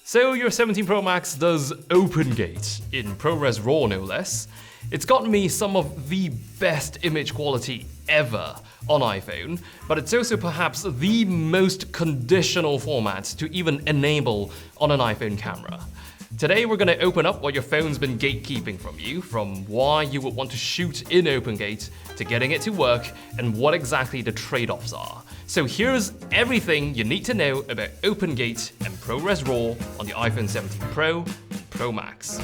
So your 17 Pro Max does OpenGate, in ProRes RAW no less. It's gotten me some of the best image quality ever on iPhone, but it's also perhaps the most conditional format to even enable on an iPhone camera. Today we're going to open up what your phone's been gatekeeping from you, from why you would want to shoot in OpenGate, to getting it to work, and what exactly the trade-offs are. So here's everything you need to know about OpenGate and ProRes RAW on the iPhone 17 Pro and Pro Max.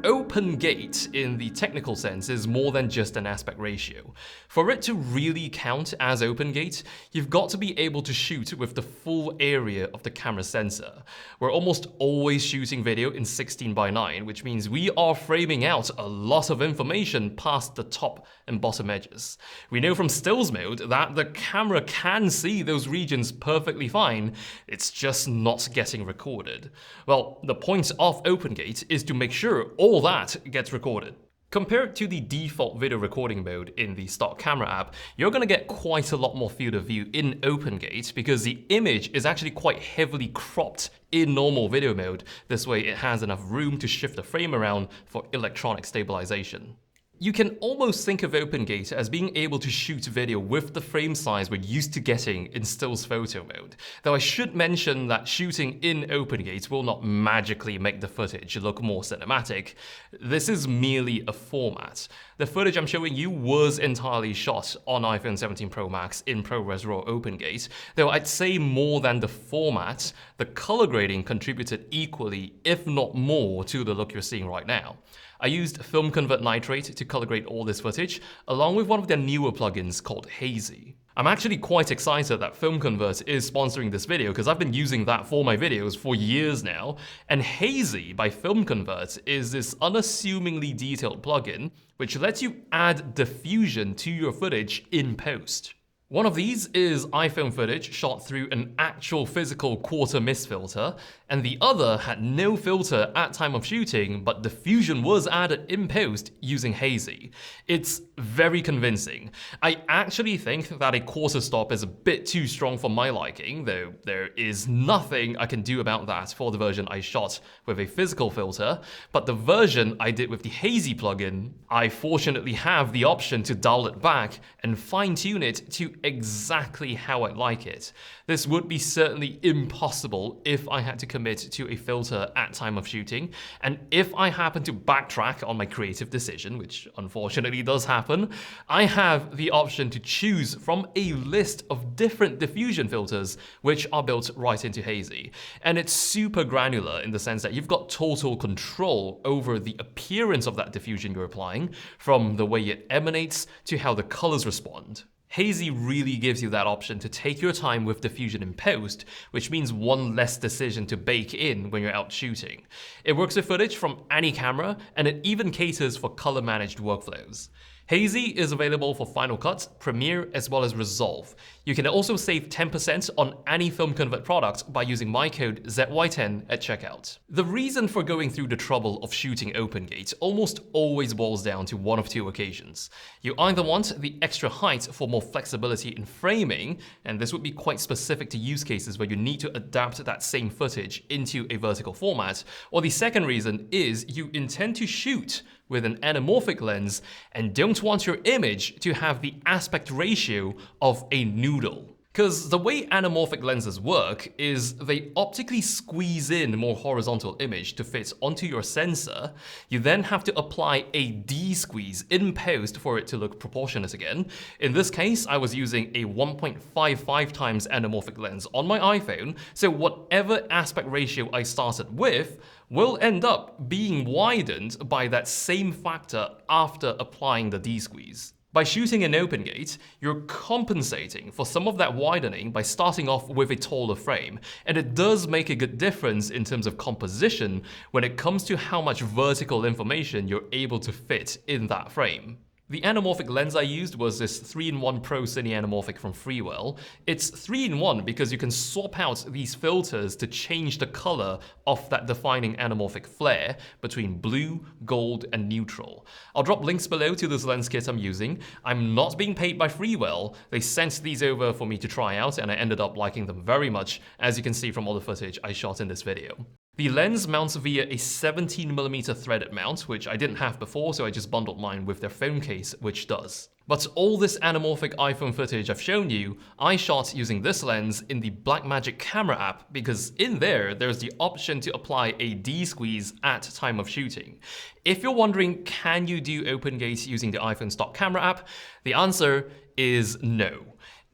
OpenGate, in the technical sense, is more than just an aspect ratio. For it to really count as OpenGate, you've got to be able to shoot with the full area of the camera sensor. We're almost always shooting video in 16:9, which means we are framing out a lot of information past the top and bottom edges. We know from stills mode that the camera can see those regions perfectly fine, it's just not getting recorded. Well, the point of OpenGate is to make sure all that gets recorded. Compared to the default video recording mode in the stock camera app, you're going to get quite a lot more field of view in OpenGate because the image is actually quite heavily cropped in normal video mode. This way it has enough room to shift the frame around for electronic stabilization. You can almost think of OpenGate as being able to shoot video with the frame size we're used to getting in stills photo mode. Though I should mention that shooting in OpenGate will not magically make the footage look more cinematic. This is merely a format. The footage I'm showing you was entirely shot on iPhone 17 Pro Max in ProRes RAW OpenGate, though I'd say more than the format, the color grading contributed equally, if not more, to the look you're seeing right now. I used Film Convert Nitrate to color grade all this footage, along with one of their newer plugins called Hazy. I'm actually quite excited that Film Convert is sponsoring this video because I've been using that for my videos for years now, and Hazy by Film Convert is this unassumingly detailed plugin which lets you add diffusion to your footage in post. One of these is iPhone footage shot through an actual physical quarter mist filter, and the other had no filter at time of shooting, but diffusion was added in post using Hazy. It's very convincing. I actually think that a quarter stop is a bit too strong for my liking, though there is nothing I can do about that for the version I shot with a physical filter, but the version I did with the Hazy plugin, I fortunately have the option to dial it back and fine-tune it to exactly how I like it. This would be certainly impossible if I had to commit to a filter at time of shooting, and if I happen to backtrack on my creative decision, which unfortunately does happen, I have the option to choose from a list of different diffusion filters which are built right into Hazy. And it's super granular in the sense that you've got total control over the appearance of that diffusion you're applying, from the way it emanates to how the colors respond. Hazy really gives you that option to take your time with diffusion in post, which means one less decision to bake in when you're out shooting. It works with footage from any camera, and it even caters for color-managed workflows. Hazy is available for Final Cut, Premiere, as well as Resolve. You can also save 10% on any Film Convert product by using my code ZY10 at checkout. The reason for going through the trouble of shooting OpenGate almost always boils down to one of two occasions. You either want the extra height for more flexibility in framing, and this would be quite specific to use cases where you need to adapt that same footage into a vertical format, or the second reason is you intend to shoot with an anamorphic lens and don't want your image to have the aspect ratio of a noodle. Because the way anamorphic lenses work is they optically squeeze in more horizontal image to fit onto your sensor. You then have to apply a de-squeeze in post for it to look proportionate again. In this case, I was using a 1.55 times anamorphic lens on my iPhone, so whatever aspect ratio I started with will end up being widened by that same factor after applying the de-squeeze. By shooting in OpenGate, you're compensating for some of that widening by starting off with a taller frame, and it does make a good difference in terms of composition when it comes to how much vertical information you're able to fit in that frame. The anamorphic lens I used was this 3-in-1 Pro Cine Anamorphic from Freewell. It's 3-in-1 because you can swap out these filters to change the color of that defining anamorphic flare between blue, gold, and neutral. I'll drop links below to this lens kit I'm using. I'm not being paid by Freewell. They sent these over for me to try out, and I ended up liking them very much, as you can see from all the footage I shot in this video. The lens mounts via a 17mm threaded mount, which I didn't have before, so I just bundled mine with their phone case, which does. But all this anamorphic iPhone footage I've shown you, I shot using this lens in the Blackmagic camera app, because in there's the option to apply a D-squeeze at time of shooting. If you're wondering, can you do OpenGate using the iPhone stock camera app? The answer is no.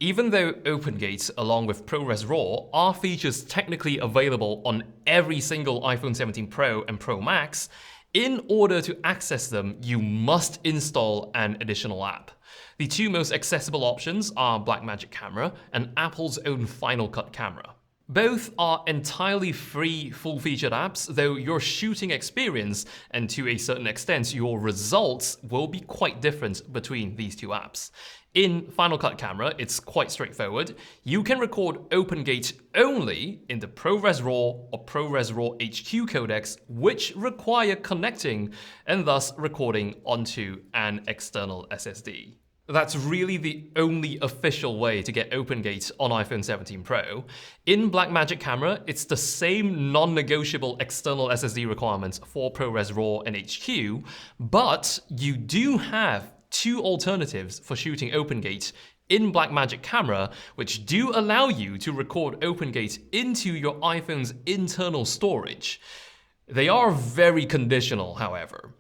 Even though OpenGate, along with ProRes RAW, are features technically available on every single iPhone 17 Pro and Pro Max, in order to access them, you must install an additional app. The two most accessible options are Blackmagic Camera and Apple's own Final Cut camera. Both are entirely free, full-featured apps, though your shooting experience, and to a certain extent your results, will be quite different between these two apps. In Final Cut Camera, it's quite straightforward. You can record OpenGate only in the ProRes RAW or ProRes RAW HQ codecs, which require connecting and thus recording onto an external SSD. That's really the only official way to get OpenGate on iPhone 17 Pro. In Blackmagic Camera, it's the same non-negotiable external SSD requirements for ProRes RAW and HQ, but you do have two alternatives for shooting OpenGate in Blackmagic Camera, which do allow you to record OpenGate into your iPhone's internal storage. They are very conditional, however.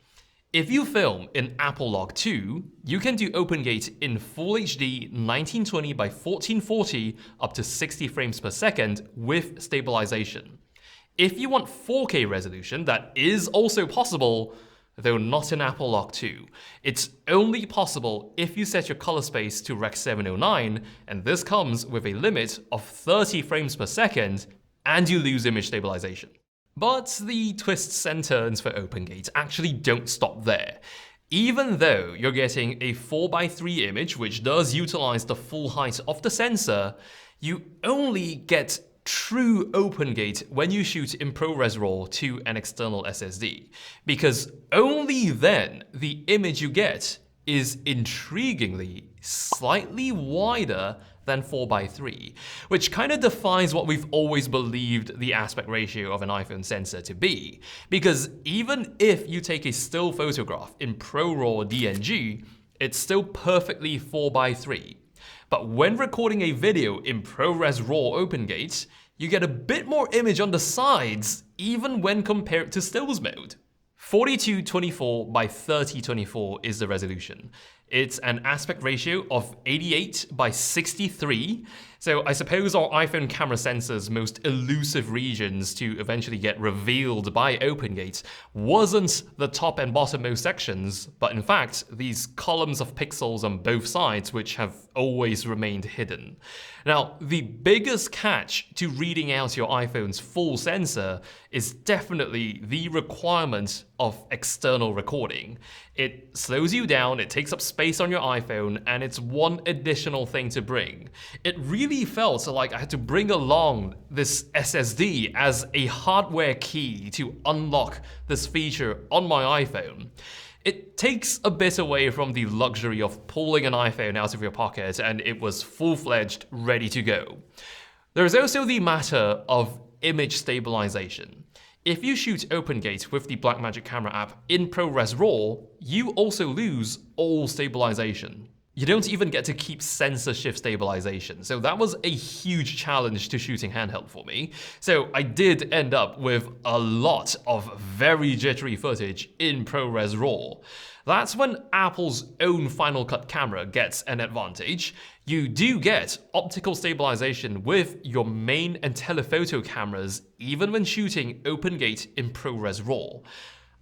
If you film in Apple Log 2, you can do OpenGate in Full HD 1920 by 1440 up to 60 frames per second with stabilization. If you want 4K resolution, that is also possible, though not in Apple Log 2. It's only possible if you set your color space to Rec 709, and this comes with a limit of 30 frames per second, and you lose image stabilization. But the twists and turns for OpenGate actually don't stop there. Even though you're getting a 4:3 image, which does utilize the full height of the sensor, you only get true OpenGate when you shoot in ProRes RAW to an external SSD, because only then the image you get is intriguingly slightly wider than 4:3, which kind of defies what we've always believed the aspect ratio of an iPhone sensor to be. Because even if you take a still photograph in ProRAW DNG, it's still perfectly 4:3. But when recording a video in ProRes RAW OpenGate, you get a bit more image on the sides, even when compared to stills mode. 4224 by 3024 is the resolution. It's an aspect ratio of 88 by 63. So I suppose our iPhone camera sensor's most elusive regions to eventually get revealed by OpenGate wasn't the top and bottommost sections, but in fact these columns of pixels on both sides, which have always remained hidden. Now, the biggest catch to reading out your iPhone's full sensor is definitely the requirement of external recording. It slows you down, it takes up space on your iPhone, and it's one additional thing to bring. It really felt like I had to bring along this SSD as a hardware key to unlock this feature on my iPhone. It takes a bit away from the luxury of pulling an iPhone out of your pocket and it was full-fledged, ready to go. There is also the matter of image stabilization. If you shoot OpenGate with the Blackmagic Camera app in ProRes RAW, you also lose all stabilization. You don't even get to keep sensor shift stabilization, so that was a huge challenge to shooting handheld for me. So I did end up with a lot of very jittery footage in ProRes RAW. That's when Apple's own Final Cut camera gets an advantage. You do get optical stabilization with your main and telephoto cameras, even when shooting OpenGate in ProRes RAW.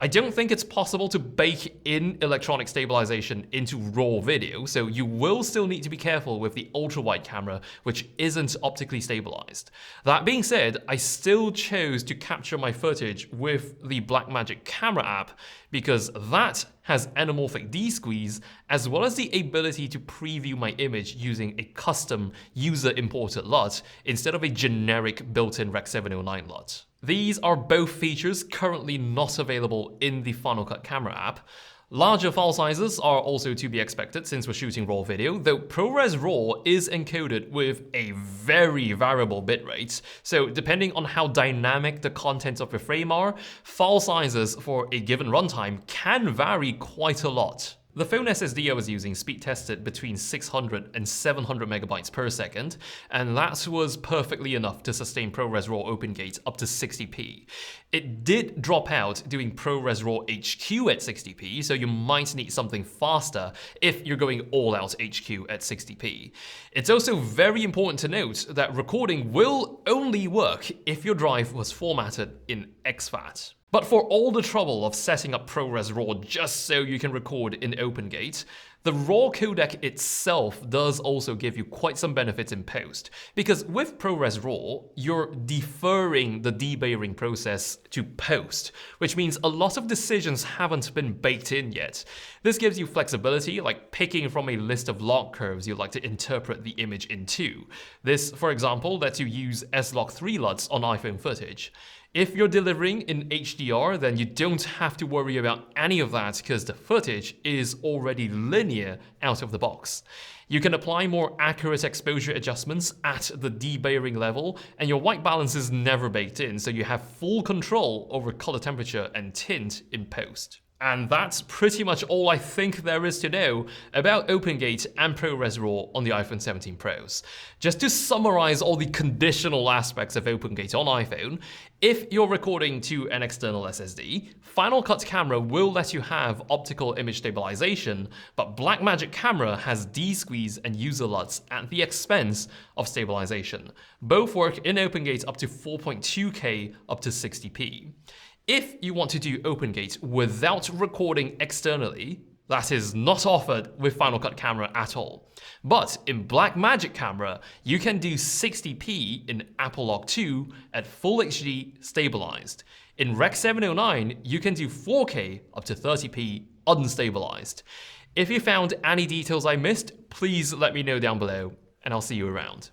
I don't think it's possible to bake in electronic stabilization into RAW video, so you will still need to be careful with the ultra-wide camera, which isn't optically stabilized. That being said, I still chose to capture my footage with the Blackmagic camera app because that has anamorphic D-squeeze, as well as the ability to preview my image using a custom user-imported LUT instead of a generic built-in Rec. 709 LUT. These are both features currently not available in the Final Cut camera app. Larger file sizes are also to be expected since we're shooting RAW video, though ProRes RAW is encoded with a very variable bitrate, so depending on how dynamic the contents of your frame are, file sizes for a given runtime can vary quite a lot. The phone SSD I was using speed tested between 600 and 700 megabytes per second, and that was perfectly enough to sustain ProRes RAW OpenGate up to 60p. It did drop out doing ProRes RAW HQ at 60p, so you might need something faster if you're going all out HQ at 60p. It's also very important to note that recording will only work if your drive was formatted in exFAT. But for all the trouble of setting up ProRes RAW just so you can record in OpenGate, the RAW codec itself does also give you quite some benefits in post, because with ProRes RAW, you're deferring the debayering process to post, which means a lot of decisions haven't been baked in yet. This gives you flexibility, like picking from a list of log curves you'd like to interpret the image into. This, for example, lets you use S-Log3 LUTs on iPhone footage. If you're delivering in HDR, then you don't have to worry about any of that because the footage is already linear out of the box. You can apply more accurate exposure adjustments at the debayering level, and your white balance is never baked in, so you have full control over color temperature and tint in post. And that's pretty much all I think there is to know about OpenGate and ProRes RAW on the iPhone 17 Pros. Just to summarize all the conditional aspects of OpenGate on iPhone, if you're recording to an external SSD, Final Cut Camera will let you have optical image stabilization, but Blackmagic Camera has D-squeeze and user LUTs at the expense of stabilization. Both work in OpenGate up to 4.2K up to 60p. If you want to do OpenGate without recording externally, that is not offered with Final Cut Camera at all. But in Blackmagic Camera, you can do 60p in Apple Log 2 at Full HD stabilized. In Rec. 709, you can do 4K up to 30p unstabilized. If you found any details I missed, please let me know down below, and I'll see you around.